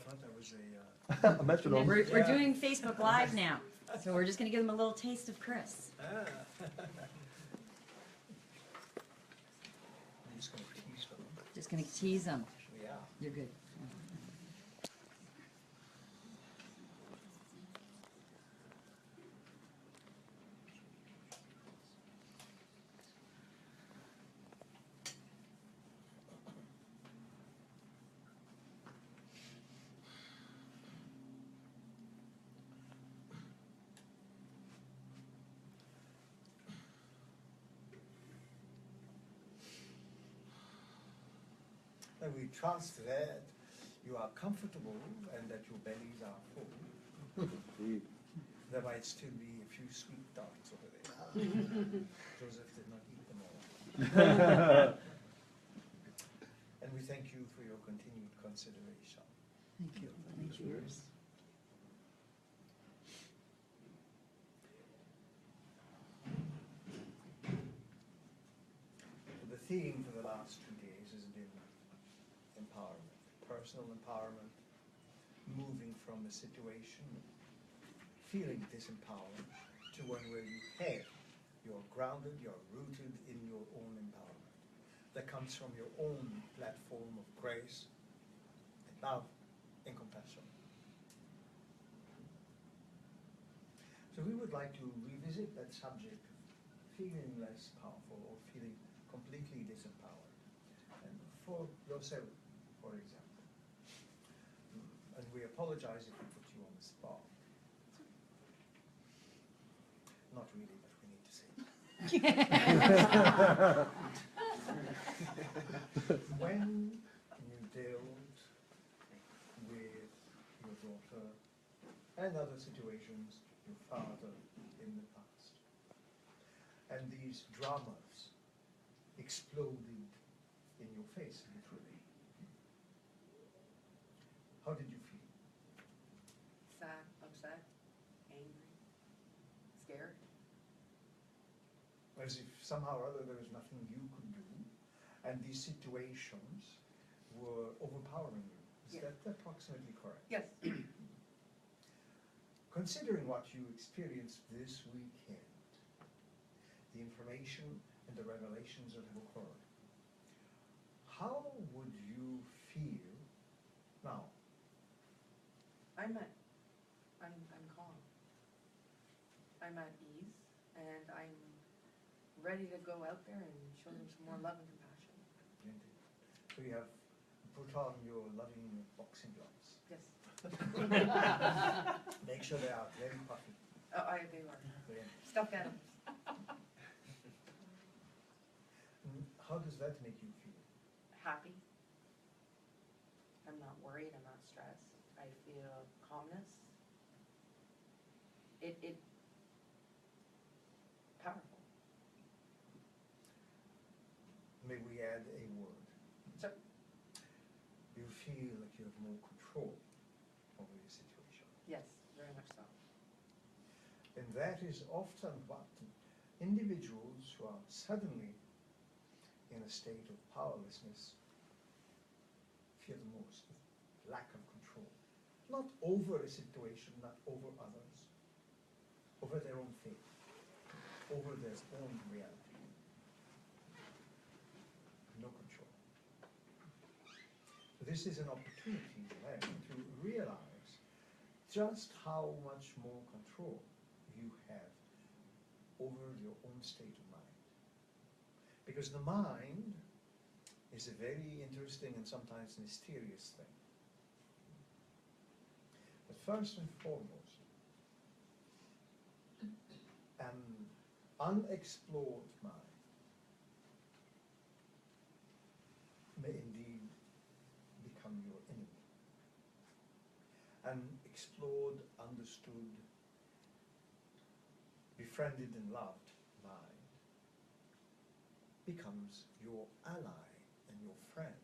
thought that was A metronome. We're doing Facebook Live now, so we're just gonna give them a little taste of Kris. I'm just going to tease them. Just gonna tease them. Yeah. You're good. And we trust that you are comfortable and that your bellies are full. There might still be a few sweet darts over there. Joseph did not eat them all. And we thank you for your continued consideration. Thank you. Thank you. The theme for the last 2 days has been empowerment, personal empowerment, moving from a situation, feeling disempowered, to one where you're grounded, you're rooted in your own empowerment. That comes from your own platform of grace, and love, and compassion. So we would like to revisit that subject, feeling less powerful or feeling completely disempowered. And for yourself, for example. And we apologize if we put you on the spot. Not really, but we need to say it. When you dealt with your daughter and other situations, your father in the past, and these dramas exploded in your face, literally. How did you feel? Sad, upset, angry, scared. As if somehow or other there was nothing you could do, and these situations were overpowering you. Is Yes. that approximately correct? Yes. Considering what you experienced this weekend, the information and the revelations that have occurred, how would you feel now? I'm calm. I'm at ease, and I'm ready to go out there and show them some more love and compassion. Indeed. So you have put on your loving boxing gloves. Yes. Make sure they are very puffy. Oh, they are. Very- Stuffed animals. How does that make you feel? Happy. I'm not worried. I'm not stressed. I feel calmness. It powerful. May we add a word? So You feel like you have more control over your situation. yes, very much so. And that is often what individuals who are suddenly in a state of powerlessness fear the most, lack of control. Not over a situation, not over others, over their own fate, over their own reality. No control. This is an opportunity then to realize just how much more control you have over your own state of mind. Because the mind is a very interesting and sometimes mysterious thing. But first and foremost, an unexplored mind may indeed become your enemy. An explored, understood, befriended and loved mind becomes your ally and your friend.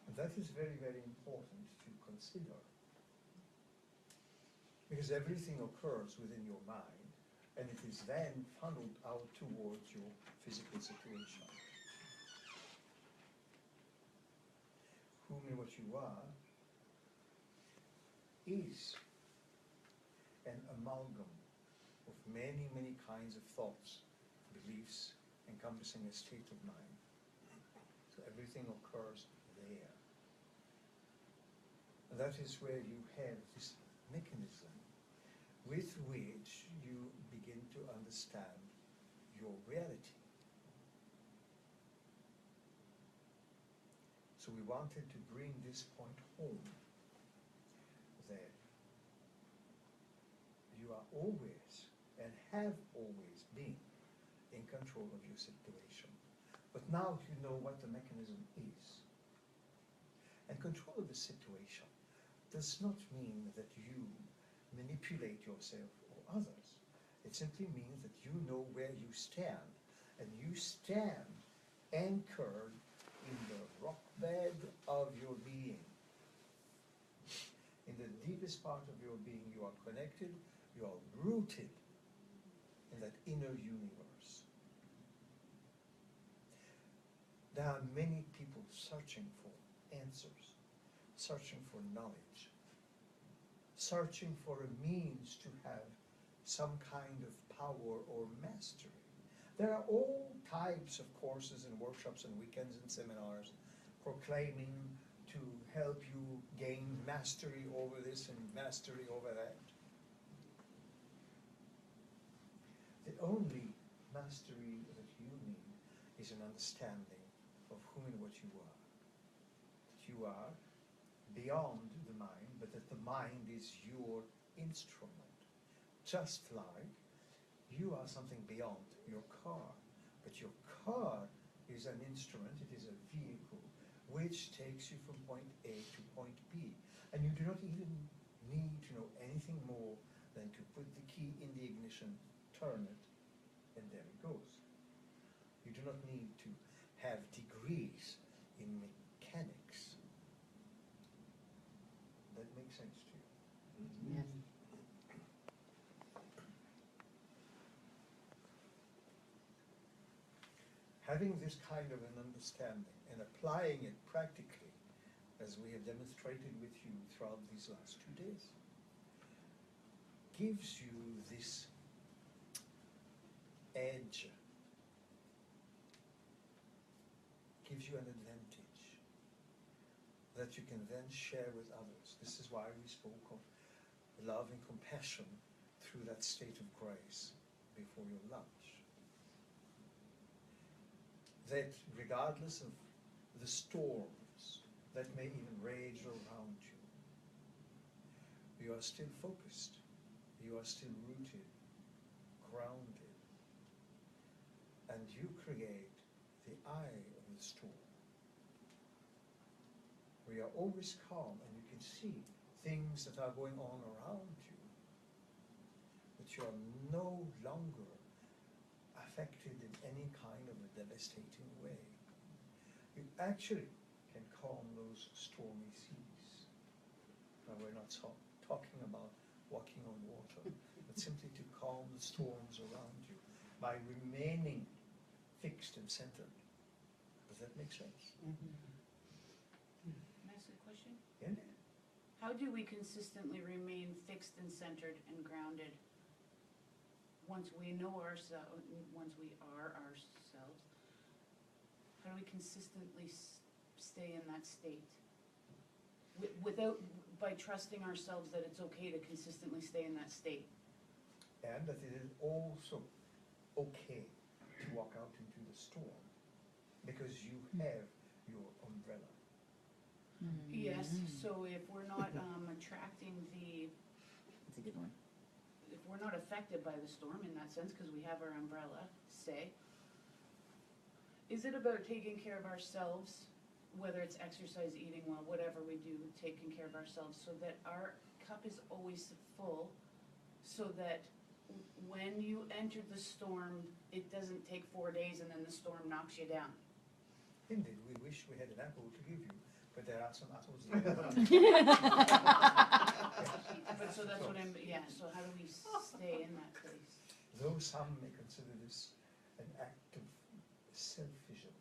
And that is very, very important to consider. Because everything occurs within your mind, and it is then funneled out towards your physical situation. what you are is an amalgam of many, many kinds of thoughts, beliefs, encompassing a state of mind. So everything occurs there. And that is where you have this mechanism with which you begin to understand your reality. So we wanted to bring this point home, that you are always and have always been in control of your situation. But now you know what the mechanism is. And control of the situation does not mean that you manipulate yourself or others. It simply means that you know where you stand, and you stand anchored in the rock bed of your being. In the deepest part of your being, you are connected, you are rooted in that inner universe. There are many people searching for answers, searching for knowledge, searching for a means to have some kind of power or mastery. There are all types of courses and workshops and weekends and seminars proclaiming to help you gain mastery over this and mastery over that. The only mastery that you need is an understanding of who and what you are. That you are beyond the mind, but that the mind is your instrument. Just like you are something beyond your car, but your car is an instrument, it is a vehicle which takes you from point A to point B. And you do not even need to know anything more than to put the key in the ignition, turn it, and there it goes. You do not need to have degrees in mechanics. That makes sense to you? Yes. Having this kind of an understanding and applying it practically, as we have demonstrated with you throughout these last 2 days, gives you this edge, gives you an advantage that you can then share with others. This is why we spoke of love and compassion through that state of grace before your lunch. That regardless of the storms that may even rage around you, you are still focused, you are still rooted, grounded, and you create the eye of the storm. We are always calm, and you can see things that are going on around you, but you are no longer affected in any kind of a devastating way. You actually can calm those stormy seas. Now we're not talking about walking on water, but simply to calm the storms around you by remaining fixed and centered. Does that make sense? Can I ask a question? Yeah. How do we consistently remain fixed and centered and grounded once we know ourselves, once we are ourselves? How do we consistently stay in that state? Without, by trusting ourselves that it's okay to consistently stay in that state. And that it is also okay to walk out into the storm because you have your umbrella. Yes, so if we're not attracting the, That's a good one. if we're not affected by the storm in that sense, because we have our umbrella, say, is it about taking care of ourselves, whether it's exercise, eating well, whatever we do, taking care of ourselves, so that our cup is always full, so that when you enter the storm, it doesn't take 4 days and then the storm knocks you down? Indeed, we wish we had an apple to give you, but there are some apples. But so that's what I'm, yeah, so how do we stay in that place? Though some may consider this an act of selfism,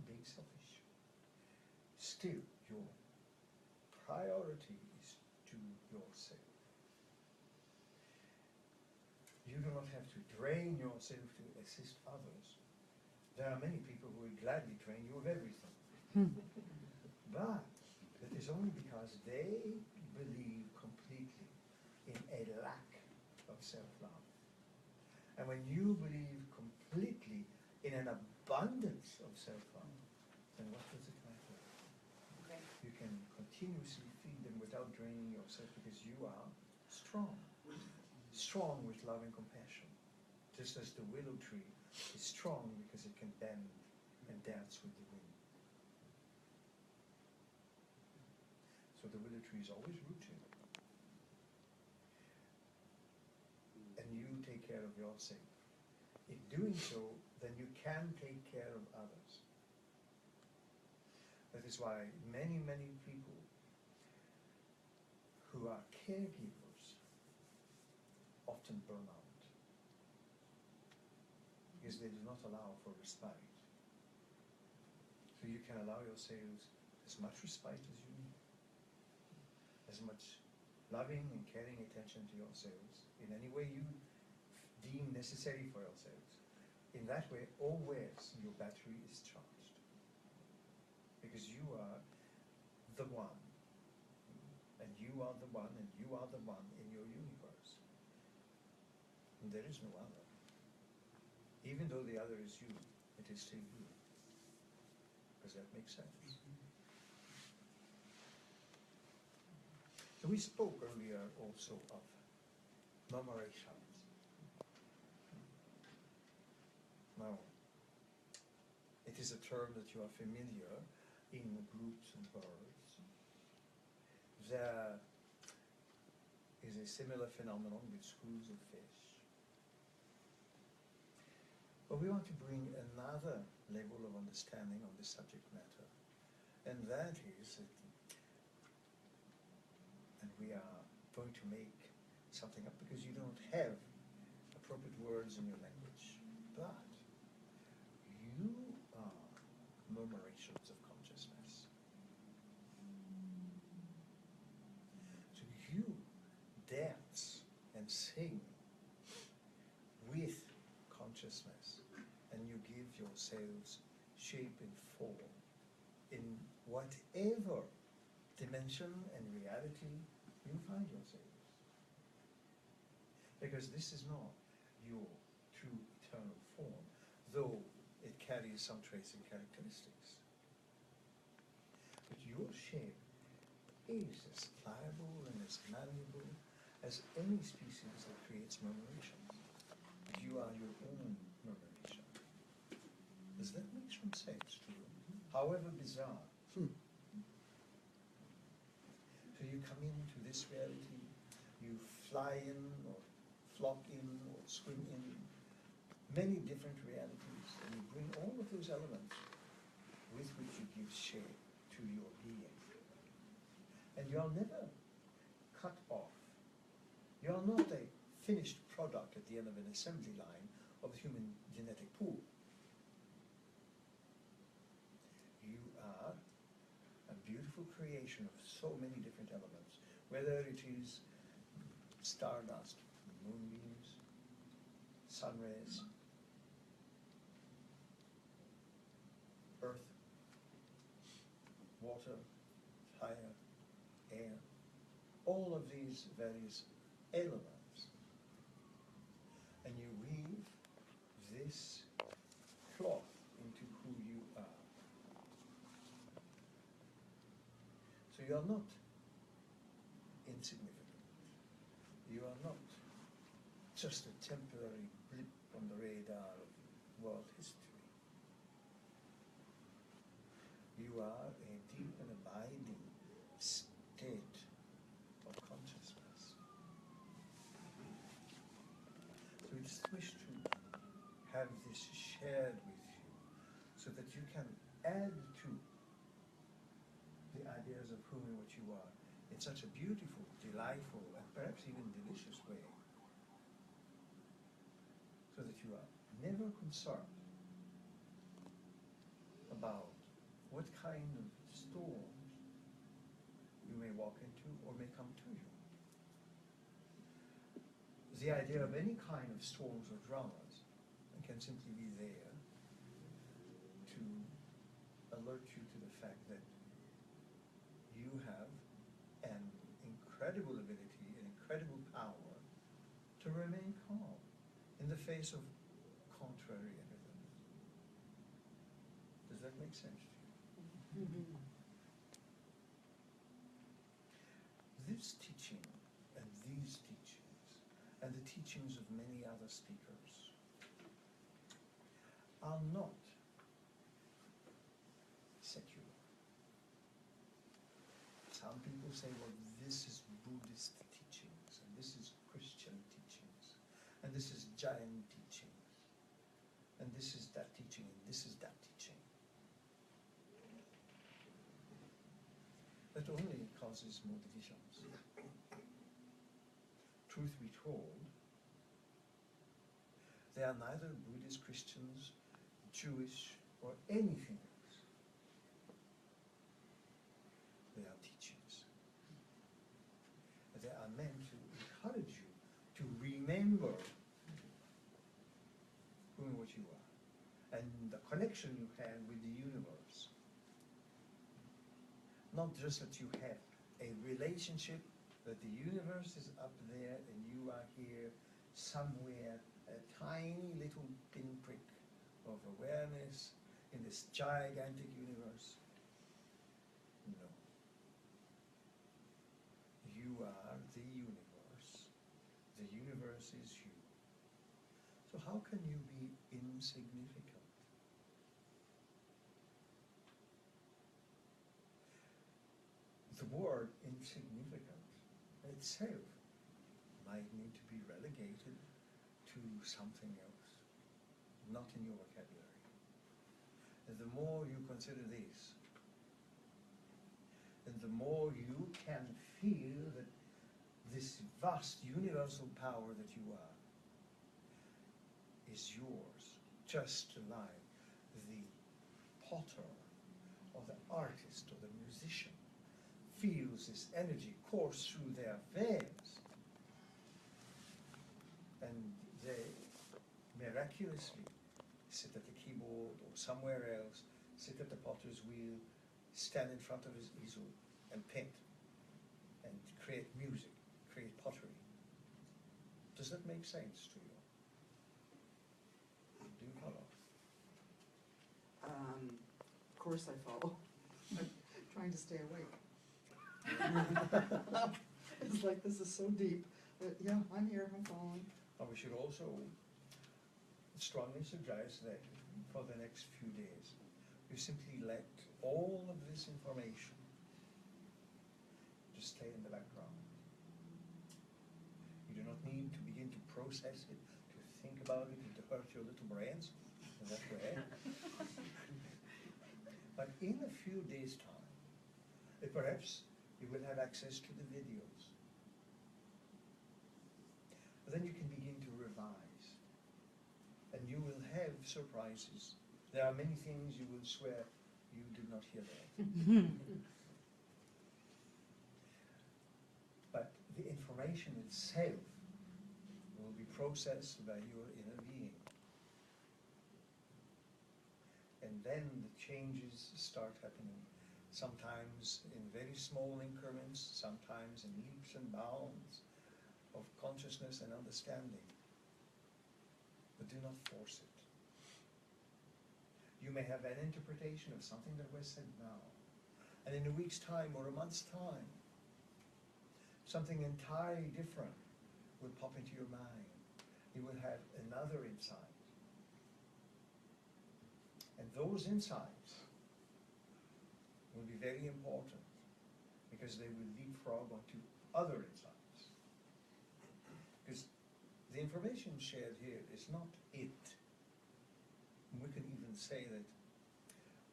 being selfish, still your priority is to yourself. You do not have to drain yourself to assist others. There are many people who will gladly drain you of everything. But that is only because they believe completely in a lack of self-love. And when you believe completely in an abundance of self-love, then what does it matter? Okay. You can continuously feed them without draining yourself because you are strong. Strong with love and compassion. Just as the willow tree is strong because it can bend and dance with the wind. So the willow tree is always rooted. And you take care of yourself. In doing so, then you can take care of others. That is why many, many people who are caregivers often burn out. Because they do not allow for respite. So you can allow yourselves as much respite as you need. As much loving and caring attention to yourselves in any way you deem necessary for yourselves. In that way, always your battery is charged. Because you are the one. And you are the one, and you are the one in your universe. And there is no other. Even though the other is you, it is still you. Does that make sense? So we spoke earlier also of murmurations. Now, it is a term that you are familiar in groups and birds. There is a similar phenomenon with schools of fish. But we want to bring another level of understanding on the subject matter. And that is, and we are going to make something up because you don't have appropriate words in your language. But you are murmurations of consciousness. So you dance and sing with consciousness, and you give yourselves shape and form in whatever dimension and reality you find yourselves. Because this is not your true eternal form, though it carries some traits and characteristics. But your shape is as pliable and as malleable as any species that creates murmurations. You are your own murmuration. Does that make some sense to you? However bizarre. So you come into this reality, you fly in or flock in or swim in many different realities, and you bring all of those elements with which you give shape to your being. And you are never cut off. You are not a finished product at the end of an assembly line of the human genetic pool. You are a beautiful creation of so many different elements, whether it is stardust, moonbeams, sun rays, earth, water, fire, air, all of these various elements. And you weave this cloth into who you are. So you are not insignificant. You are not just a temporary blip on the radar of world history. You are a deep and abiding state of consciousness. So we just wish to have this shared with you so that you can add to the ideas of who and what you are in such a beautiful, delightful, and perhaps even delicious way, so that you are never concerned about what kind of storms you may walk into or may come to you. The idea of any kind of storms or dramas can simply be there to alert you to the fact that you have an incredible ability, an incredible power to remain calm in the face of contrary evidence. Does that make sense to you? Mm-hmm. This teaching and these teachings and the teachings of many other speakers are not secular. Some people say, well, this is Buddhist teachings, and this is Christian teachings, and this is Jain teachings, and this is that teaching, and this is that teaching. That only causes more divisions. Truth be told, they are neither Buddhist, Christians, Jewish, or anything else. They are teachings. They are meant to encourage you to remember who and what you are, and the connection you have with the universe. Not just that you have a relationship, that the universe is up there and you are here somewhere, a tiny little pinprick of awareness in this gigantic universe. No. You are the universe. The universe is you. So how can you be insignificant? The word insignificant itself might need to be relegated to something else, not in your vocabulary. And the more you consider this, then the more you can feel that this vast universal power that you are is yours, just like the potter or the artist or the musician feels this energy course through their veins, and they miraculously sit at the keyboard or somewhere else, sit at the potter's wheel, stand in front of his easel and paint and create music, create pottery. Does that make sense to you? Do you follow? Of course I follow. I'm trying to stay awake. It's like, this is so deep. Yeah, I'm here, I'm following. And we should also strongly suggest that for the next few days, you simply let all of this information just stay in the background. You do not need to begin to process it, to think about it, and to hurt your little brains in that way. But in a few days' time, perhaps you will have access to the videos. Then you can begin to revise. And you will have surprises. There are many things you will swear you did not hear there. But the information itself will be processed by your inner being. And then the changes start happening. Sometimes in very small increments, sometimes in leaps and bounds of consciousness and understanding. But do not force it. You may have an interpretation of something that was said now, and in a week's time or a month's time, something entirely different will pop into your mind. You will have another insight. And those insights will be very important because they will leapfrog onto other insights. Because the information shared here is not it. And we can even say that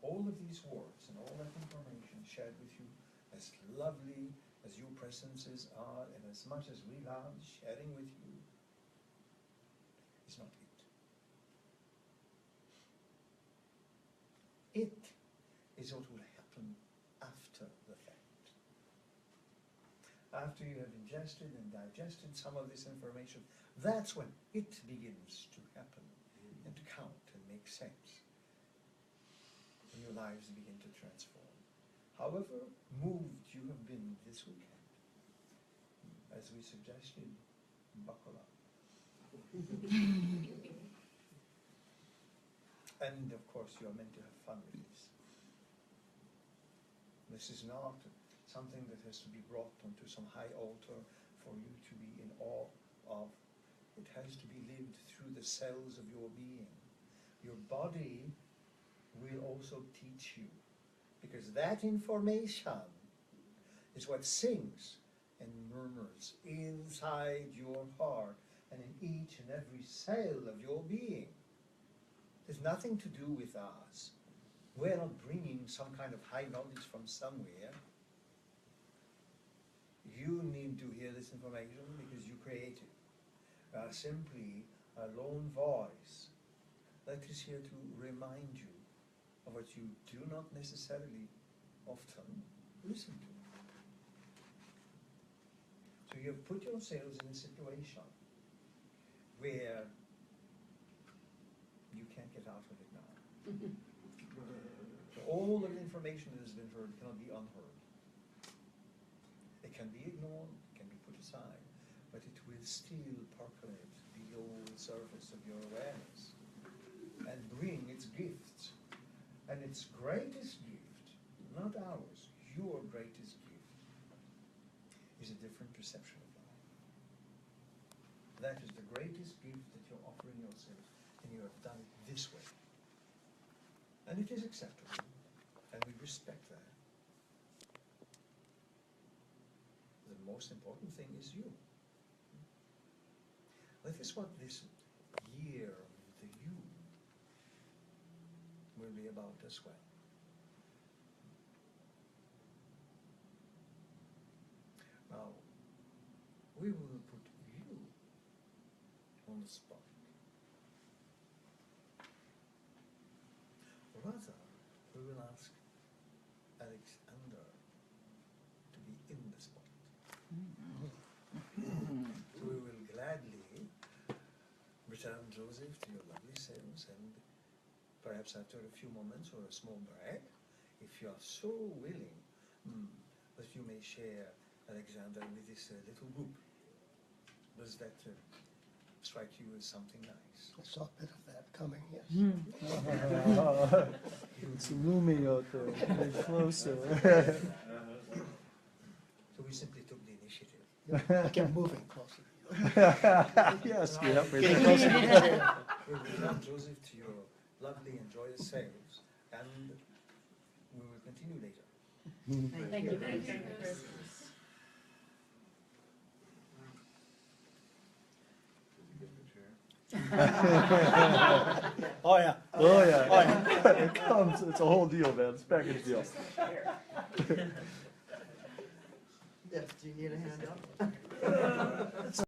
all of these words and all that information shared with you, as lovely as your presences are and as much as we love sharing with you, is not it. It is what will happen after the fact. after you have ingested and digested some of this information, that's when it begins to happen and to count and make sense. And your lives begin to transform. However moved you have been this weekend, as we suggested, buckle up. And of course you are meant to have fun with this. This is not something that has to be brought onto some high altar for you to be in awe of. It has to be lived through the cells of your being. Your body will also teach you, because that information is what sings and murmurs inside your heart and in each and every cell of your being. There's nothing to do with us. We're not bringing some kind of high knowledge from somewhere. You need to hear this information because you create it. We are simply a lone voice that is here to remind you of what you do not necessarily often listen to. So you have put yourselves in a situation where you can't get out of it now. So all of the information that has been heard cannot be unheard. It can be ignored, it can be put aside, but it will still percolate below the surface of your awareness and bring its gifts. And its greatest gift, not ours, your greatest gift, is a different perception of life. That is the greatest gift that you're offering yourself, and you have done it this way. And it is acceptable, and we respect that. The most important thing is you. That is what this year of the you will be about as well. Now, we will put you on the spot. Rather, we will ask Alexander to be in the spot. So we will gladly return Joseph to your lovely selves, and perhaps after a few moments or a small break, if you are so willing, that you may share Alexander with this little group. Does that strike you as something nice? I saw a bit of that coming, yes. It's looming out there, getting closer. So we simply took the initiative. I kept moving closer. Yes, we have. We will return Joseph to your lovely and joyous selves, and we will continue later. Thank you, Chris. Oh, yeah. Oh, yeah. It comes, it's a whole deal, man. It's a package deal. Yes, do you need a hand up?